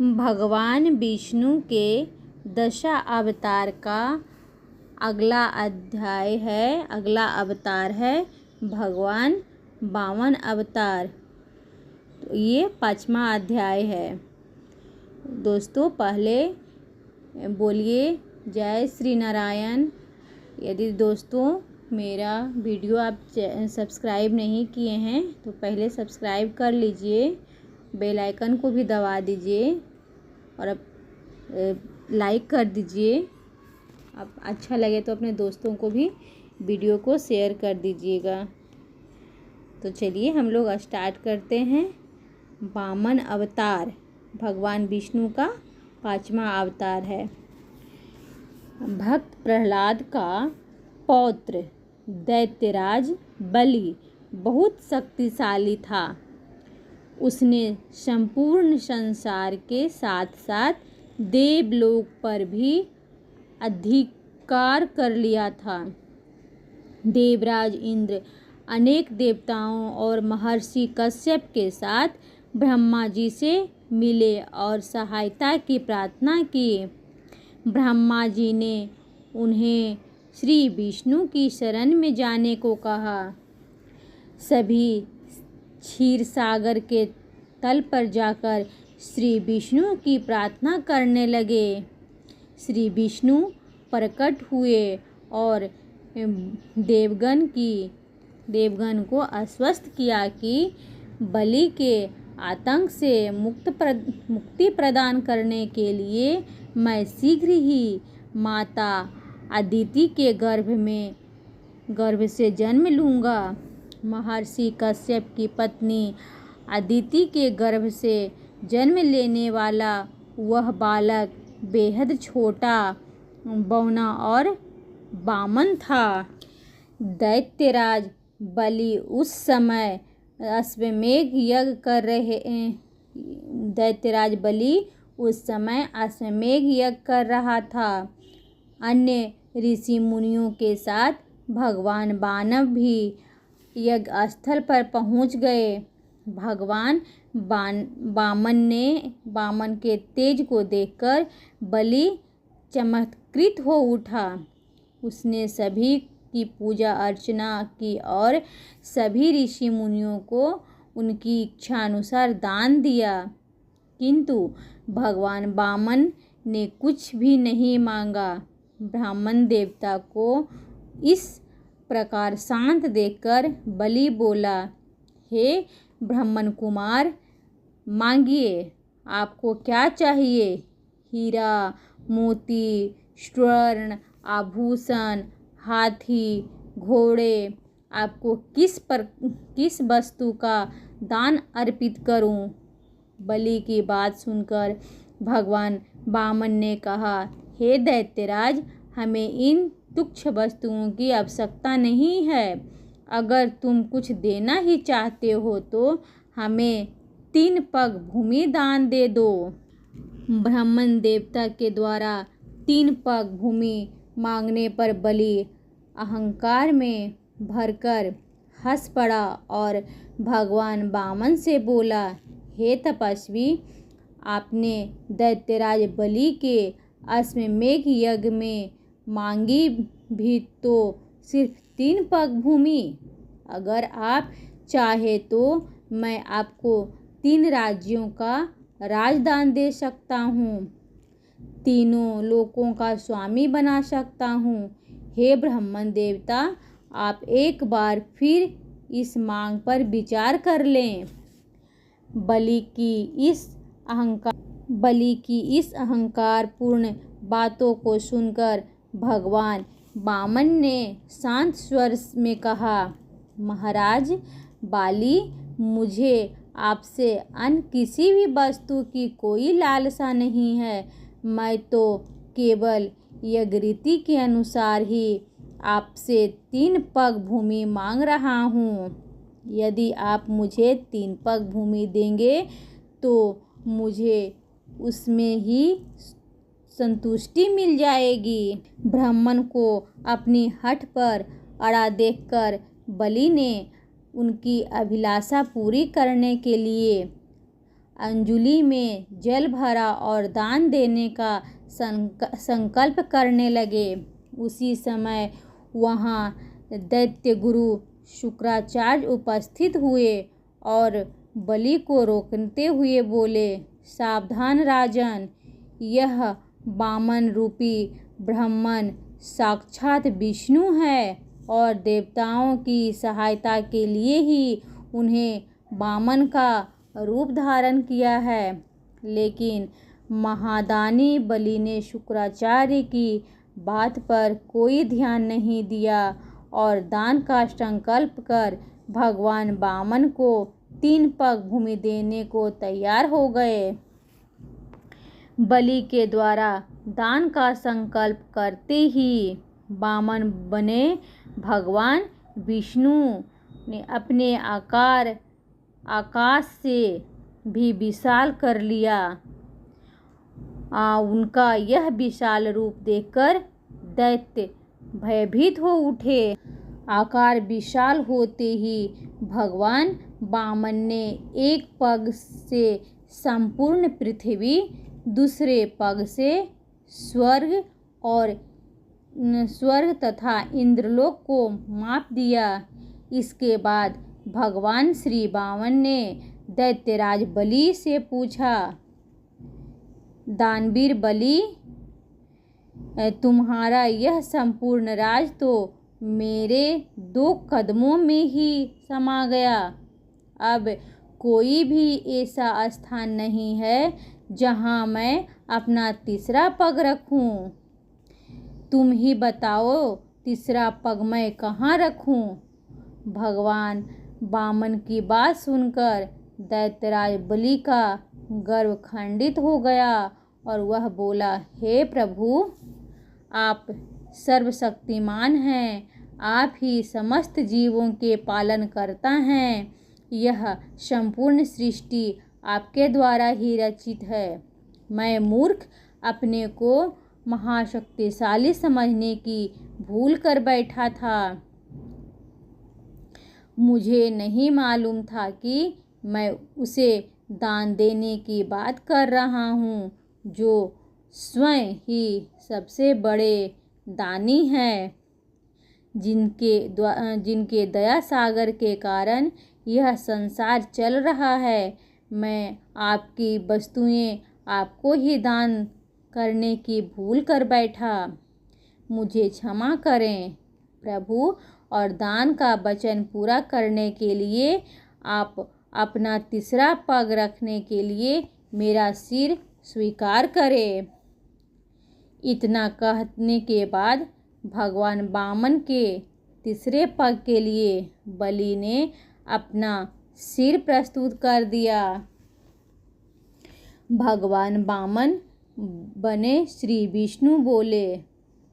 भगवान विष्णु के दशा अवतार का अगला अवतार है भगवान वामन अवतार। तो ये 5वां अध्याय है। दोस्तों पहले बोलिए जय श्री नारायण। यदि दोस्तों मेरा वीडियो आप सब्सक्राइब नहीं किए हैं तो पहले सब्सक्राइब कर लीजिए, बेल आइकन को भी दबा दीजिए और अब लाइक कर दीजिए। अब अच्छा लगे तो अपने दोस्तों को भी वीडियो को शेयर कर दीजिएगा। तो चलिए हम लोग स्टार्ट करते हैं। वामन अवतार भगवान विष्णु का 5वां अवतार है। भक्त प्रहलाद का पौत्र दैत्यराज बलि बहुत शक्तिशाली था। उसने संपूर्ण संसार के साथ साथ देवलोक पर भी अधिकार कर लिया था। देवराज इंद्र अनेक देवताओं और महर्षि कश्यप के साथ ब्रह्मा जी से मिले और सहायता की प्रार्थना की। ब्रह्मा जी ने उन्हें श्री विष्णु की शरण में जाने को कहा। सभी क्षीर सागर के तल पर जाकर श्री विष्णु की प्रार्थना करने लगे। श्री विष्णु प्रकट हुए और देवगण को आश्वस्त किया कि बलि के आतंक से मुक्ति प्रदान करने के लिए मैं शीघ्र ही माता अदिति के गर्भ से जन्म लूँगा। महर्षि कश्यप की पत्नी अदिति के गर्भ से जन्म लेने वाला वह बालक बेहद छोटा, बौना और वामन था। दैत्यराज बलि उस समय अश्वमेध यज्ञ कर रहा था। अन्य ऋषि मुनियों के साथ भगवान वामन भी यज्ञ स्थल पर पहुंच गए। भगवान वामन के तेज को देखकर बलि चमत्कृत हो उठा। उसने सभी की पूजा अर्चना की और सभी ऋषि मुनियों को उनकी इच्छा अनुसार दान दिया। किंतु भगवान वामन ने कुछ भी नहीं मांगा। ब्राह्मण देवता को इस प्रकार शांत देखकर बलि बोला, हे ब्राह्मण कुमार, मांगिए, आपको क्या चाहिए? हीरा, मोती, स्वर्ण, आभूषण, हाथी, घोड़े, आपको किस वस्तु का दान अर्पित करूं? बलि की बात सुनकर भगवान वामन ने कहा, हे दैत्यराज, हमें इन तुच्छ वस्तुओं की आवश्यकता नहीं है। अगर तुम कुछ देना ही चाहते हो तो हमें 3 पग भूमि दान दे दो। ब्राह्मण देवता के द्वारा 3 पग भूमि मांगने पर बलि अहंकार में भरकर हंस पड़ा और भगवान वामन से बोला, हे तपस्वी, आपने दैत्यराज बलि के अश्वमेध यज्ञ में मांगी भी तो सिर्फ 3 पग भूमि। अगर आप चाहे तो मैं आपको 3 राज्यों का राजदान दे सकता हूँ, तीनों लोकों का स्वामी बना सकता हूँ। हे ब्राह्मण देवता, आप एक बार फिर इस मांग पर विचार कर लें। बलि की इस अहंकारपूर्ण बातों को सुनकर भगवान वामन ने शांत स्वर में कहा, महाराज बलि, मुझे आपसे अन्य किसी भी वस्तु की कोई लालसा नहीं है। मैं तो केवल यज्ञरीति के अनुसार ही आपसे 3 पग भूमि मांग रहा हूँ। यदि आप मुझे 3 पग भूमि देंगे तो मुझे उसमें ही संतुष्टि मिल जाएगी। ब्राह्मण को अपनी हठ पर अड़ा देखकर बलि ने उनकी अभिलाषा पूरी करने के लिए अंजुलि में जल भरा और दान देने का संकल्प करने लगे। उसी समय वहाँ दैत्य गुरु शुक्राचार्य उपस्थित हुए और बलि को रोकते हुए बोले, सावधान राजन, यह वामन रूपी ब्राह्मण साक्षात विष्णु है और देवताओं की सहायता के लिए ही उन्हें वामन का रूप धारण किया है। लेकिन महादानी बलि ने शुक्राचार्य की बात पर कोई ध्यान नहीं दिया और दान का संकल्प कर भगवान वामन को 3 पग भूमि देने को तैयार हो गए। बलि के द्वारा दान का संकल्प करते ही वामन बने भगवान विष्णु ने अपने आकार आकाश से भी विशाल कर लिया। उनका यह विशाल रूप देखकर दैत्य भयभीत हो उठे। आकार विशाल होते ही भगवान वामन ने एक पग से संपूर्ण पृथ्वी, दूसरे पग से स्वर्ग तथा इंद्रलोक को माप दिया। इसके बाद भगवान श्री वामन ने दैत्यराज बलि से पूछा, दानवीर बलि, तुम्हारा यह संपूर्ण राज तो मेरे 2 कदमों में ही समा गया। अब कोई भी ऐसा स्थान नहीं है जहाँ मैं अपना तीसरा पग रखूं। तुम ही बताओ, तीसरा पग मैं कहाँ रखूं? भगवान वामन की बात सुनकर दैत्यराज बलि का गर्व खंडित हो गया और वह बोला, हे प्रभु, आप सर्वशक्तिमान हैं, आप ही समस्त जीवों के पालन करता हैं। यह संपूर्ण सृष्टि आपके द्वारा ही रचित है। मैं मूर्ख अपने को महाशक्तिशाली समझने की भूल कर बैठा था। मुझे नहीं मालूम था कि मैं उसे दान देने की बात कर रहा हूँ जो स्वयं ही सबसे बड़े दानी हैं, जिनके दया सागर के कारण यह संसार चल रहा है। मैं आपकी वस्तुएं आपको ही दान करने की भूल कर बैठा। मुझे क्षमा करें प्रभु, और दान का वचन पूरा करने के लिए आप अपना तीसरा पग रखने के लिए मेरा सिर स्वीकार करें। इतना कहने के बाद भगवान वामन के तीसरे पग के लिए बलि ने अपना सिर प्रस्तुत कर दिया। भगवान वामन बने श्री विष्णु बोले।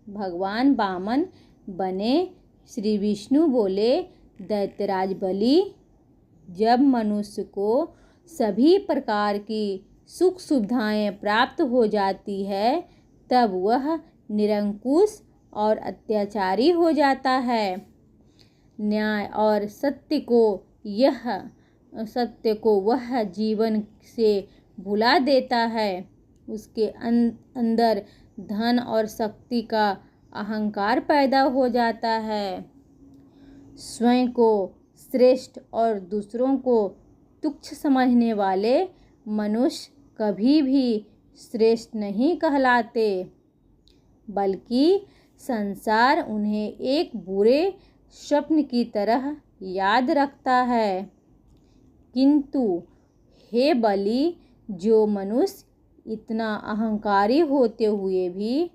भगवान वामन बने श्री विष्णु बोले, दैत्यराज बलि, जब मनुष्य को सभी प्रकार की सुख सुविधाएं प्राप्त हो जाती है तब वह निरंकुश और अत्याचारी हो जाता है। न्याय और सत्य को वह जीवन से भुला देता है। उसके अंदर धन और शक्ति का अहंकार पैदा हो जाता है। स्वयं को श्रेष्ठ और दूसरों को तुच्छ समझने वाले मनुष्य कभी भी श्रेष्ठ नहीं कहलाते, बल्कि संसार उन्हें एक बुरे स्वप्न की तरह याद रखता है। किंतु हे बलि, जो मनुष्य इतना अहंकारी होते हुए भी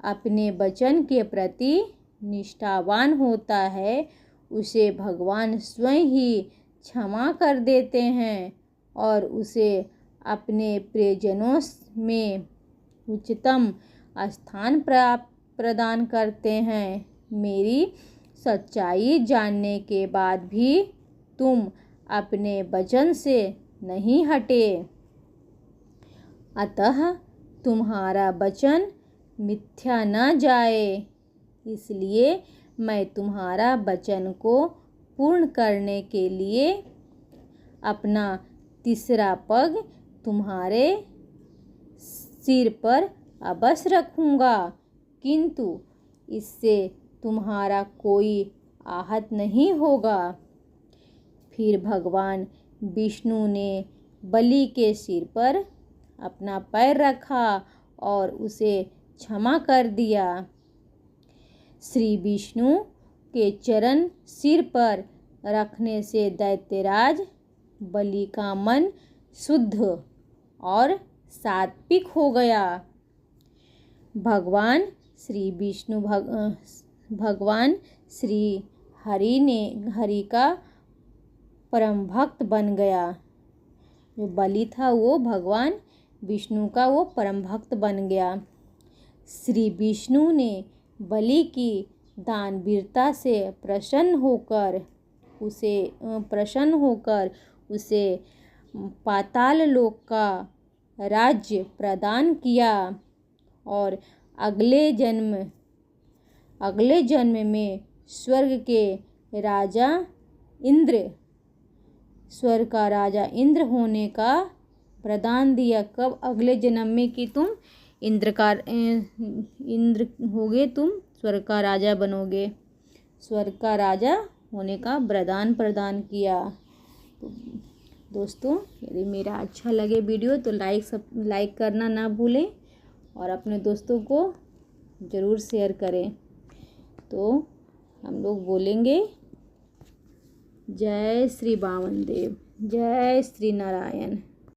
अपने वचन के प्रति निष्ठावान होता है, उसे भगवान स्वयं ही क्षमा कर देते हैं और उसे अपने प्रियजनों में उच्चतम स्थान प्रदान करते हैं। मेरी सच्चाई जानने के बाद भी तुम अपने वचन से नहीं हटे, अतः तुम्हारा वचन मिथ्या न जाए, इसलिए मैं तुम्हारा वचन को पूर्ण करने के लिए अपना तीसरा पग तुम्हारे सिर पर अवश्य रखूँगा, किंतु इससे तुम्हारा कोई आहत नहीं होगा। फिर भगवान विष्णु ने बलि के सिर पर अपना पैर रखा और उसे क्षमा कर दिया। श्री विष्णु के चरण सिर पर रखने से दैत्यराज बलि का मन शुद्ध और सात्विक हो गया। भगवान श्री हरि का परम भक्त बन गया। जो बलि था वो भगवान विष्णु का वो परम भक्त बन गया। श्री विष्णु ने बलि की दानवीरता से प्रसन्न होकर उसे पाताल लोक का राज्य प्रदान किया और अगले जन्म में स्वर्ग का राजा इंद्र होने का प्रदान दिया। कब? अगले जन्म में कि तुम इंद्र होगे, तुम स्वर्ग का राजा बनोगे। स्वर्ग का राजा होने का वरदान प्रदान किया। तो दोस्तों, यदि मेरा अच्छा लगे वीडियो तो लाइक करना ना भूलें और अपने दोस्तों को ज़रूर शेयर करें। तो हम लोग बोलेंगे जय श्री वामन देव, जय श्री नारायण।